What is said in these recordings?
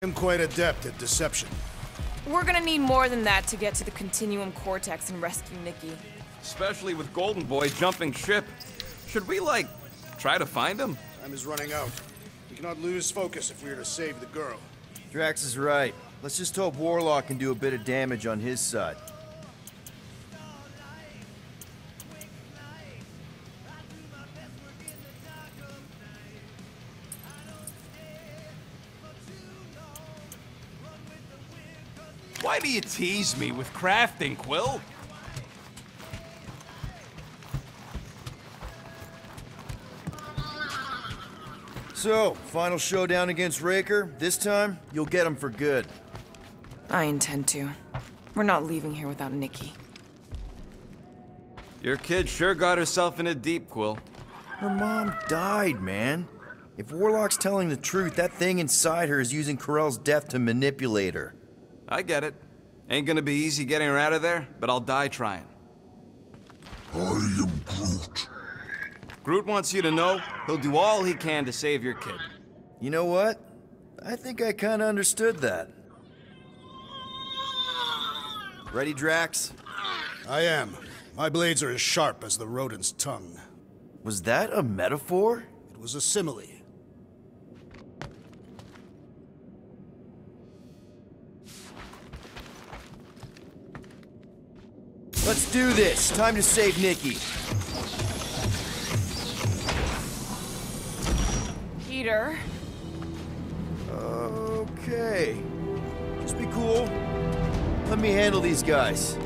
I'm quite adept at deception. We're gonna need more than that to get to the Continuum Cortex and rescue Nikki. Especially with Golden Boy jumping ship. Should we, like, try to find him? Time is running out. We cannot lose focus if we are to save the girl. Drax is right. Let's just hope Warlock can do a bit of damage on his side. Why do you tease me with crafting, Quill? So, final showdown against Raker. This time, you'll get him for good. I intend to. We're not leaving here without Nikki. Your kid sure got herself in a deep, Quill. Her mom died, man. If Warlock's telling the truth, that thing inside her is using Corell's death to manipulate her. I get it. Ain't gonna be easy getting her out of there, but I'll die trying. I am Groot. Groot wants you to know he'll do all he can to save your kid. You know what? I think I kinda understood that. Ready, Drax? I am. My blades are as sharp as the rodent's tongue. Was that a metaphor? It was a simile. Let's do this. Time to save Nikki. Peter. Okay. Just be cool. Let me handle these guys.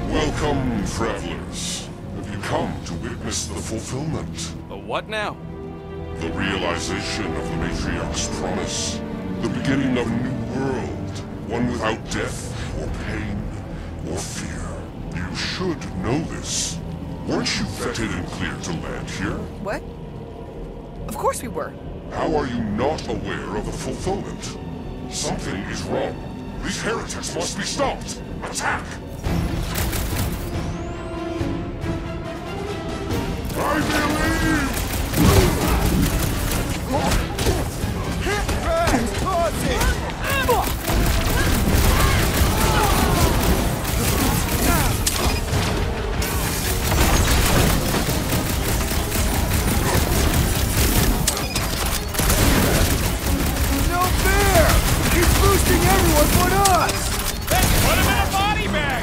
Welcome, travelers. Have you come to witness the fulfillment? The what now? The realization of the Matriarch's promise. The beginning of a new world. One without death, or pain, or fear. You should know this. Weren't you vetted and cleared to land here? What? Of course we were. How are you not aware of the fulfillment? Something is wrong. These heretics must be stopped. Attack! I believe! No fair! He's boosting everyone but us! Hey, put him in a body bag!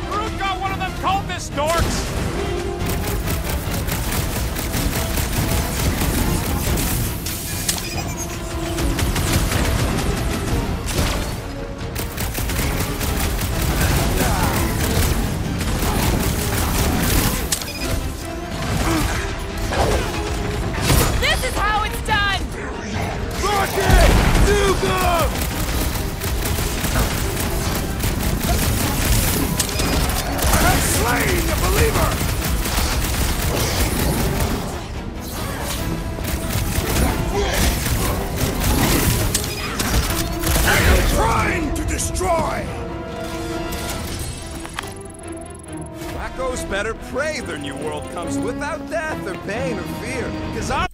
Groot got one of them cultist dorks! This is how it's done! Rocket! Nuke I'm slaying the believer! I am trying to destroy! Wacko's better pray their new world comes without death or pain or fear. Cause I'm...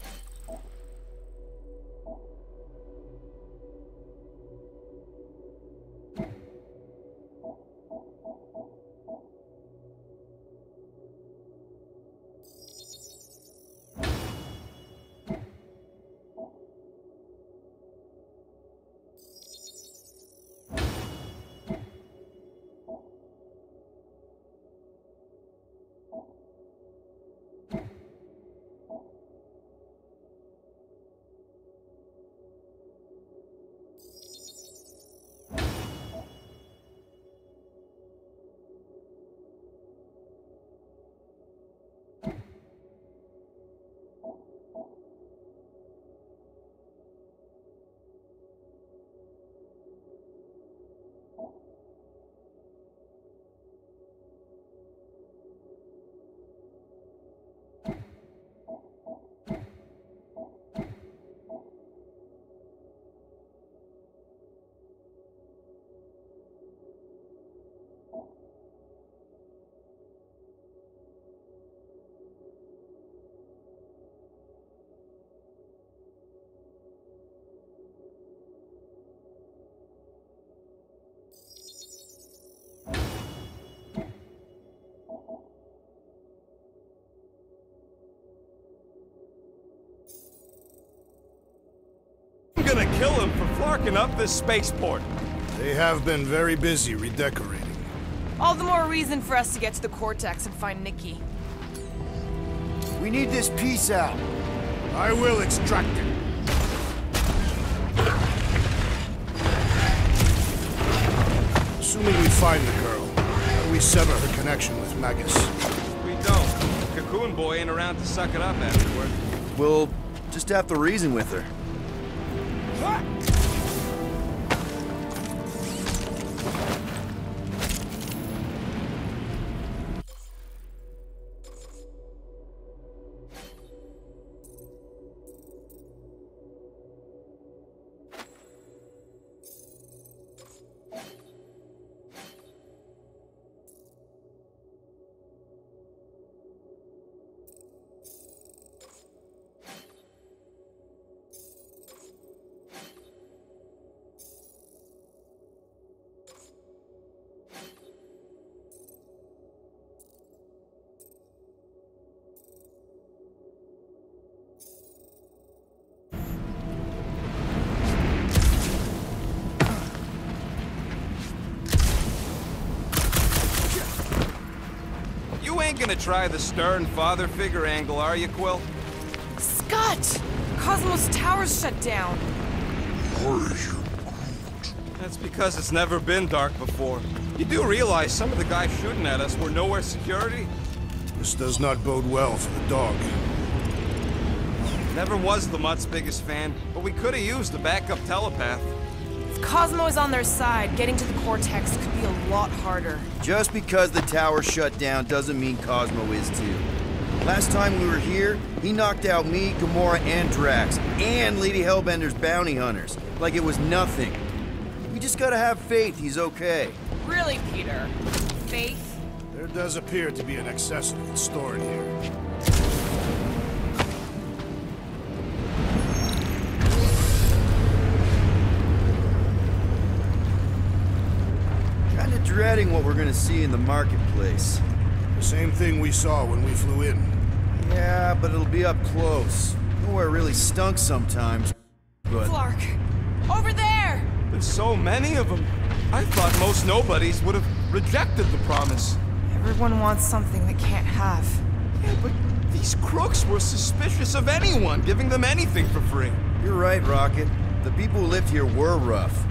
clarking up this spaceport. They have been very busy redecorating. All the more reason for us to get to the Cortex and find Nikki. We need this piece out. I will extract it. Assuming we find the girl, how do we sever her connection with Magus? We don't. Cocoon Boy ain't around to suck it up afterward. We'll just have to reason with her. You ain't gonna try the stern father figure angle, are you, Quill? Scott! Cosmos Tower's shut down. That's because it's never been dark before. You do realize some of the guys shooting at us were nowhere security? This does not bode well for the dog. Never was the Mutt's biggest fan, but we could have used a backup telepath. If Cosmo is on their side, getting to the Cortex could be a lot harder. Just because the tower shut down doesn't mean Cosmo is too. Last time we were here, he knocked out me, Gamora, and Drax, and Lady Hellbender's bounty hunters, like it was nothing. We just gotta have faith he's okay. Really, Peter? Faith? There does appear to be an excess of it stored here. Kinda dreading what we're gonna see in the marketplace. The same thing we saw when we flew in. Yeah, but it'll be up close. Nowhere really stunk sometimes, but... Clark! Over there! There's so many of them. I thought most nobodies would have rejected the promise. Everyone wants something they can't have. Yeah, but these crooks were suspicious of anyone giving them anything for free. You're right, Rocket. The people who lived here were rough.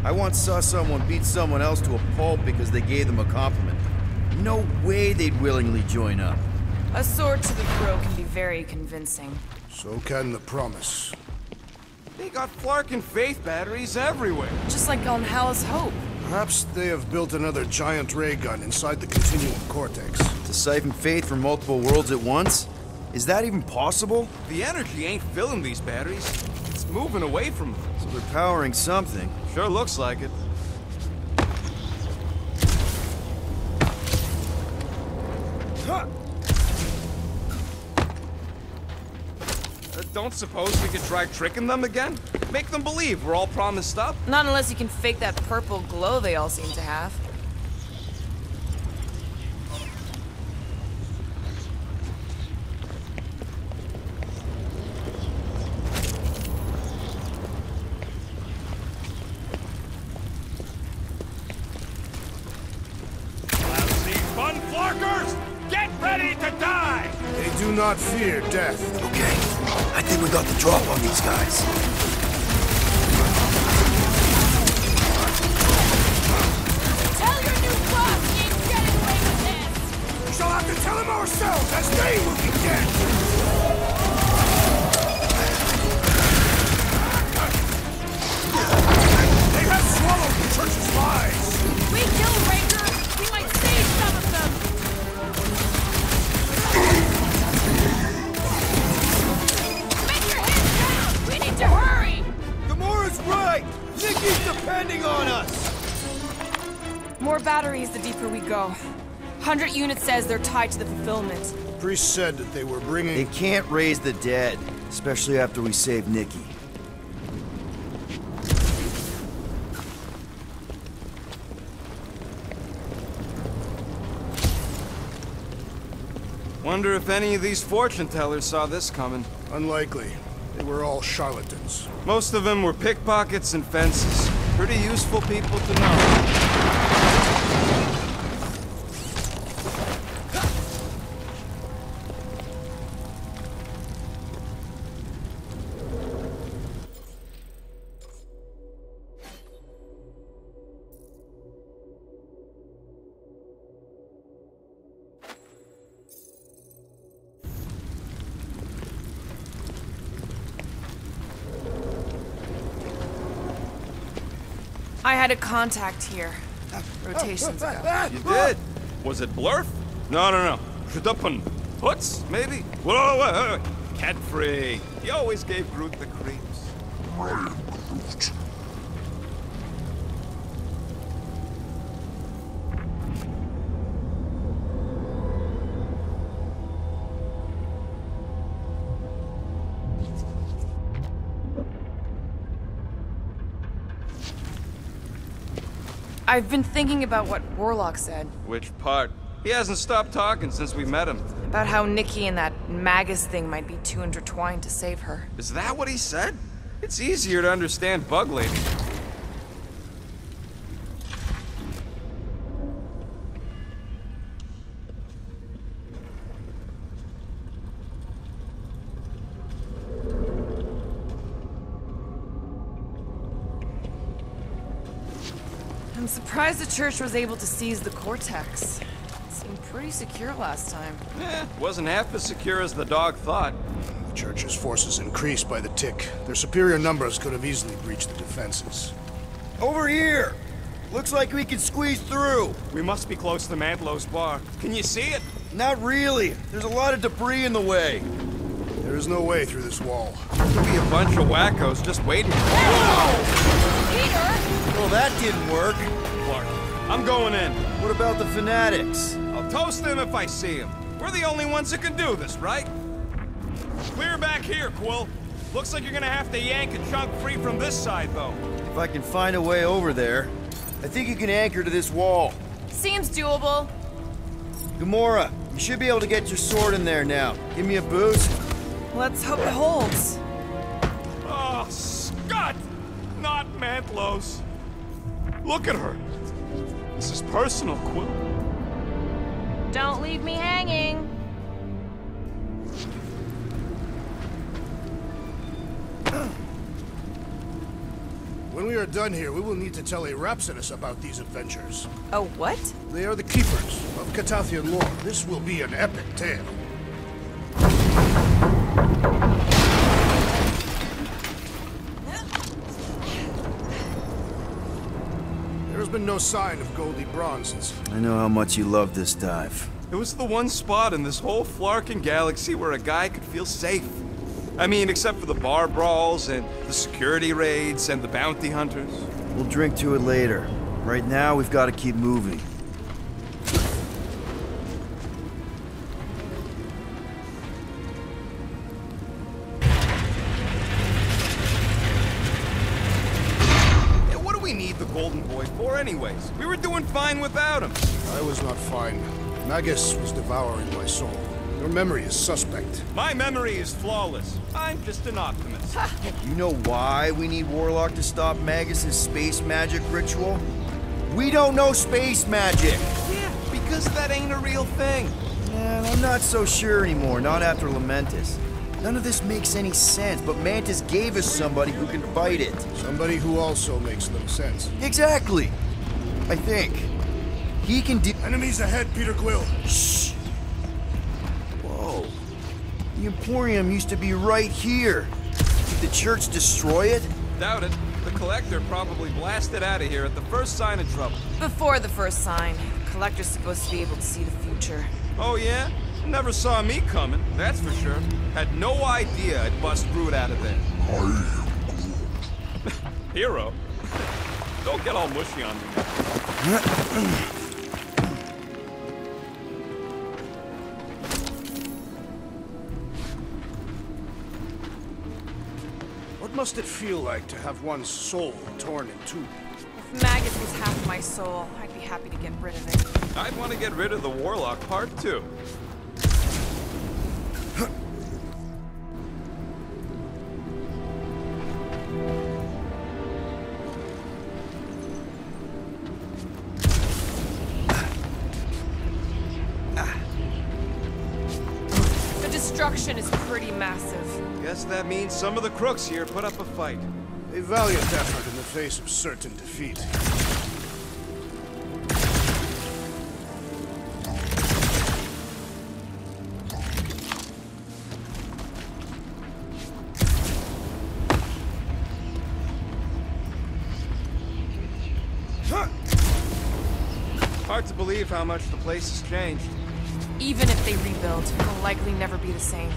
I once saw someone beat someone else to a pulp because they gave them a compliment. No way they'd willingly join up. A sword to the throat can be very convincing. So can the promise. They got Flark and Faith batteries everywhere. Just like on Hal's Hope. Perhaps they have built another giant ray gun inside the Continuum Cortex. To siphon faith from multiple worlds at once? Is that even possible? The energy ain't filling these batteries. It's moving away from them. So they're powering something. Sure looks like it. Don't suppose we could try tricking them again? Make them believe we're all promised up? Not unless you can fake that purple glow they all seem to have. Lousy fun flarkers! Get ready to die! They do not fear death. Okay, I think we got the drop on these guys. Tell your new boss he ain't getting away with this! We shall have to tell him ourselves as they will be dead. They have swallowed the church's lies. We kill Ranger, we might save some of them! Make your heads down! We need to hurry! Gamora's right! Nikki's depending on us! More batteries the deeper we go. 100 units says they're tied to the fulfillment. The priest said that they were bringing... They can't raise the dead, especially after we save Nikki. Wonder if any of these fortune tellers saw this coming. Unlikely. They were all charlatans. Most of them were pickpockets and fences. Pretty useful people to know. I had a contact here. Rotations ago. You did? Was it Blurf? No. Shudupun. Hoots, maybe? Whoa. Cat-free. He always gave Groot the creeps. I am Groot. I've been thinking about what Warlock said. Which part? He hasn't stopped talking since we met him. About how Nikki and that Magus thing might be too intertwined to save her. Is that what he said? It's easier to understand Bug Lady. I'm surprised the church was able to seize the Cortex. It seemed pretty secure last time. Wasn't half as secure as the dog thought. The Church's forces increased by the tick. Their superior numbers could have easily breached the defenses. Over here! Looks like we can squeeze through. We must be close to Mantlow's bar. Can you see it? Not really. There's a lot of debris in the way. There is no way through this wall. Could be a bunch of wackos just waiting. Peter! Well, that didn't work. Clark, I'm going in. What about the fanatics? I'll toast them if I see them. We're the only ones that can do this, right? Clear back here, Quill. Looks like you're gonna have to yank a chunk free from this side, though. If I can find a way over there, I think you can anchor to this wall. Seems doable. Gamora, you should be able to get your sword in there now. Give me a boost. Let's hope it holds. Oh, Scott! Not Mantlow's. Look at her. This is personal, Quill. Don't leave me hanging. When we are done here, we will need to tell a Rhapsodus about these adventures. Oh, what? They are the keepers of Catathian lore. This will be an epic tale. There has been no sign of Goldie Braun since... I know how much you love this dive. It was the one spot in this whole Flarkin galaxy where a guy could feel safe. I mean, except for the bar brawls and the security raids and the bounty hunters. We'll drink to it later. Right now, we've got to keep moving. Yeah, what do we need the Golden Boy for anyways? We were doing fine without him. I was not fine. Magus was devouring my soul. Your memory is suspect. My memory is flawless. I'm just an optimist. You know why we need Warlock to stop Magus's space magic ritual? We don't know space magic! Yeah, because that ain't a real thing. Man, I'm not so sure anymore, not after Lamentus. None of this makes any sense, but Mantis gave us somebody who can fight it. Somebody who also makes little sense. Exactly! I think. He can do— Enemies ahead, Peter Quill! Shh! Whoa. The Emporium used to be right here. Did the church destroy it? Doubt it. The Collector probably blasted out of here at the first sign of trouble. Before the first sign. Collector's supposed to be able to see the future. Oh yeah? Never saw me coming, that's for sure. Had no idea I'd bust Groot out of there. I am Groot. Hero? Don't get all mushy on me. What must it feel like to have one's soul torn in two? If Magus was half my soul, I'd be happy to get rid of it. I'd want to get rid of the Warlock part too. destruction is pretty massive. Guess that means some of the crooks here put up a fight. A valiant effort in the face of certain defeat. Hard to believe how much the place has changed. Even if they rebuild, it'll likely never be the same.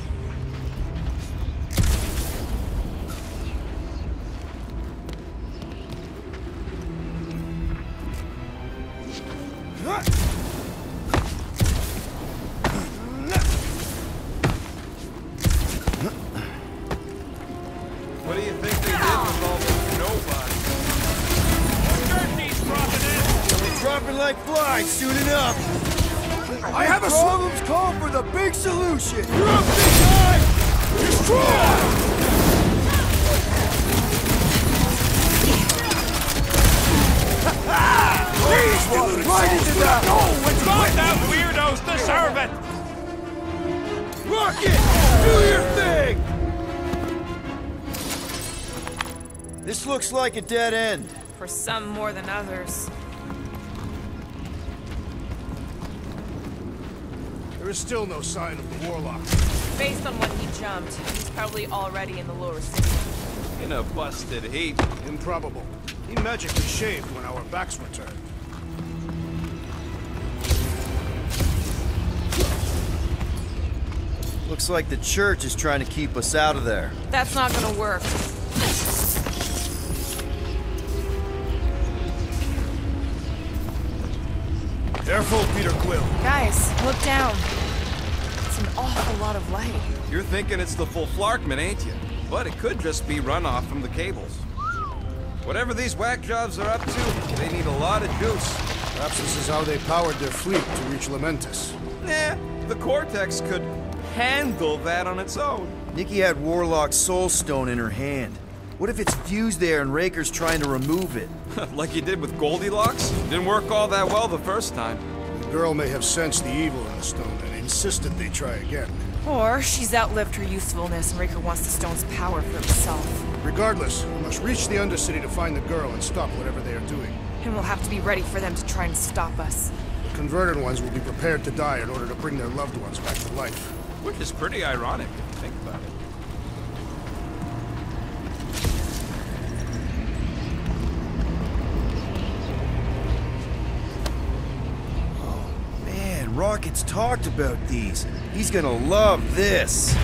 What do you think they did with all those nobodies? Dropping like flies soon enough. I have a Problems call for the big solution. You're up, big guy. Please, right into that hole. God, that weirdos deserve it! Rocket, do your thing. This looks like a dead end. For some more than others. There is still no sign of the warlock. Based on when he jumped, he's probably already in the lower city. In a busted heap. Improbable. He magically shaved when our backs were turned. Looks like the church is trying to keep us out of there. That's not gonna work. Careful, Peter Quill. Guys, look down. It's an awful lot of light. You're thinking it's the full Flarkman, ain't you? But it could just be runoff from the cables. Whatever these whack jobs are up to, they need a lot of juice. Perhaps this is how they powered their fleet to reach Lamentus. Nah, the Cortex could handle that on its own. Nikki had Warlock's Soul Stone in her hand. What if it's fused there and Raker's trying to remove it? Like you did with Goldilocks? Didn't work all that well the first time. The girl may have sensed the evil in the stone and insisted they try again. Or she's outlived her usefulness and Raker wants the stone's power for himself. Regardless, we must reach the Undercity to find the girl and stop whatever they are doing. And we'll have to be ready for them to try and stop us. The converted ones will be prepared to die in order to bring their loved ones back to life. Which is pretty ironic if you think about it. Man, Rocket's talked about these. He's gonna love this.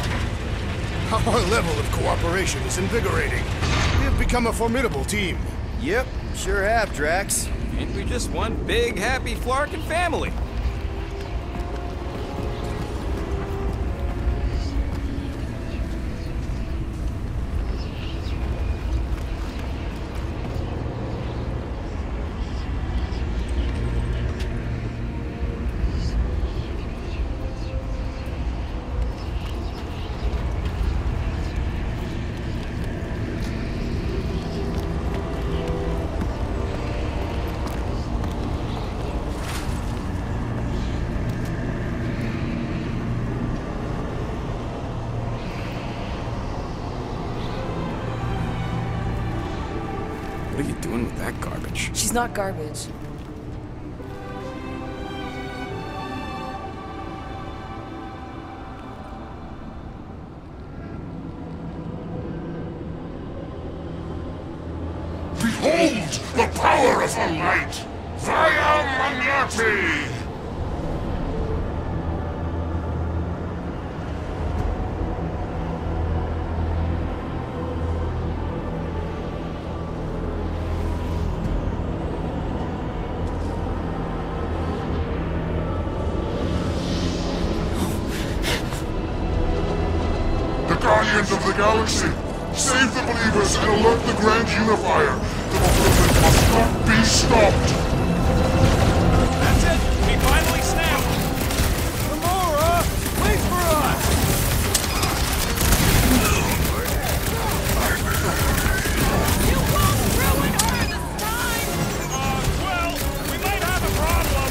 Our level of cooperation is invigorating. We have become a formidable team. Yep, sure have, Drax. Ain't we just one big, happy Flarkin family? What are you doing with that garbage? She's not garbage. Behold the power of the light! Via Magnati! Guardians of the Galaxy, save the believers and alert the Grand Unifier. The fulfillment must not be stopped. That's it! We finally snapped! Gamora, wait for us! You won't ruin her this time! Well, we might have a problem.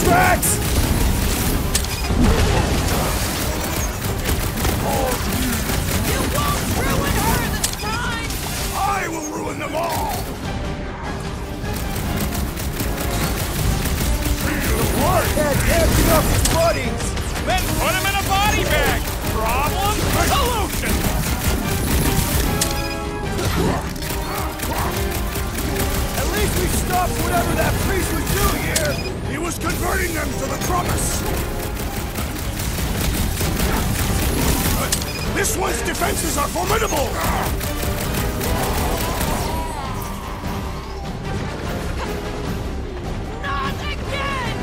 Drax! You won't ruin her this time! I will ruin them all! Blockhead dancing up his buddies! Then put him in a body bag! Problem? Solution! At least we stopped whatever that priest was doing here! He was converting them to the promise! This one's defenses are formidable! Not again!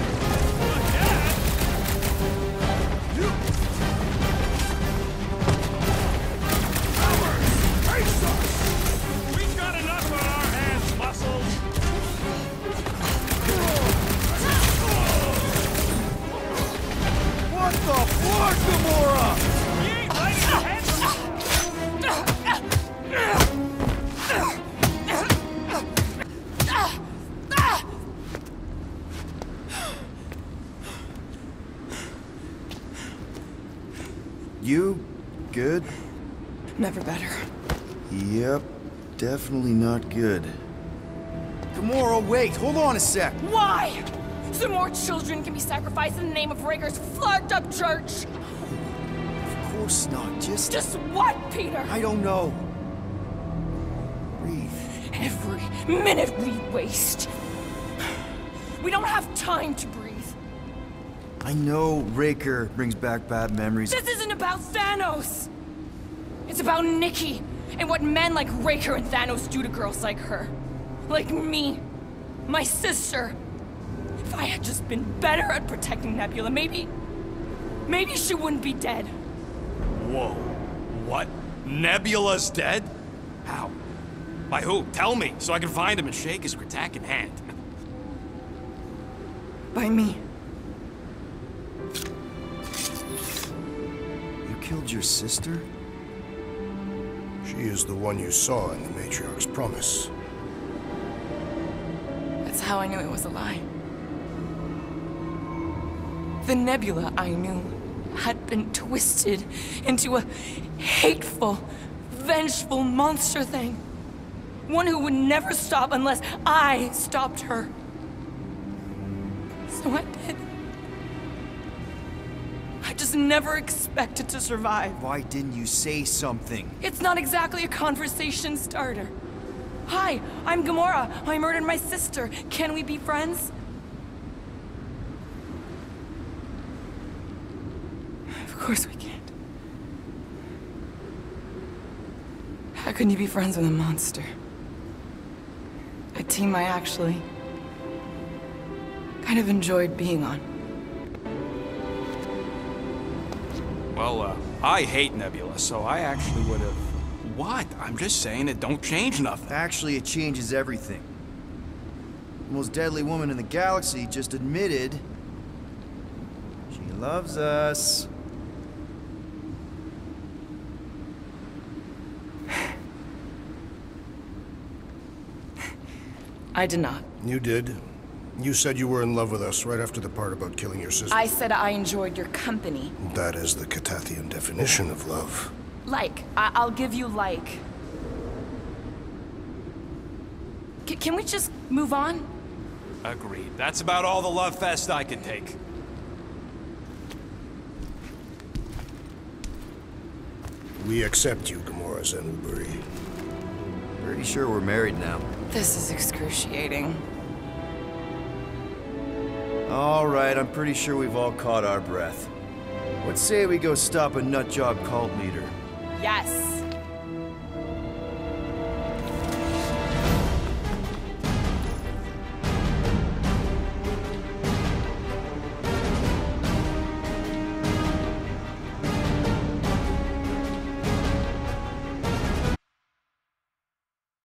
We've got enough on our hands, muscles! What the fuck, Gamora? We ain't letting the heads... You good? Never better. Yep, definitely not good. Gamora, wait, hold on a sec. Why? So more children can be sacrificed in the name of Raker's flarked up church? Of course not, Just what, Peter? I don't know. Breathe. Every minute we waste. We don't have time to breathe. I know Raker brings back bad memories. This isn't about Thanos. It's about Nikki and what men like Raker and Thanos do to girls like her. Like me. My sister. If I had just been better at protecting Nebula, maybe she wouldn't be dead. Whoa. What? Nebula's dead? How? By who? Tell me, so I can find him and shake his Kratakan hand. By me. You killed your sister? She is the one you saw in the Matriarch's promise. That's how I knew it was a lie. The Nebula I knew had been twisted into a hateful, vengeful monster thing. One who would never stop unless I stopped her. So I did. I just never expected to survive. Why didn't you say something? It's not exactly a conversation starter. Hi, I'm Gamora. I murdered my sister. Can we be friends? Of course we can't. How can you be friends with a monster? A team I actually kind of enjoyed being on. Well, I hate Nebula, so I actually would have... What? I'm just saying it don't change nothing. Actually, it changes everything. The most deadly woman in the galaxy just admitted she loves us. I did not. You did. You said you were in love with us right after the part about killing your sister. I said I enjoyed your company. That is the Catathian definition of love. Like. I'll give you like. Can we just move on? Agreed. That's about all the love fest I can take. We accept you, Gamora Zenuburi. Pretty sure we're married now. This is excruciating. All right, I'm pretty sure we've all caught our breath. Let's say we go stop a nutjob cult leader. Yes.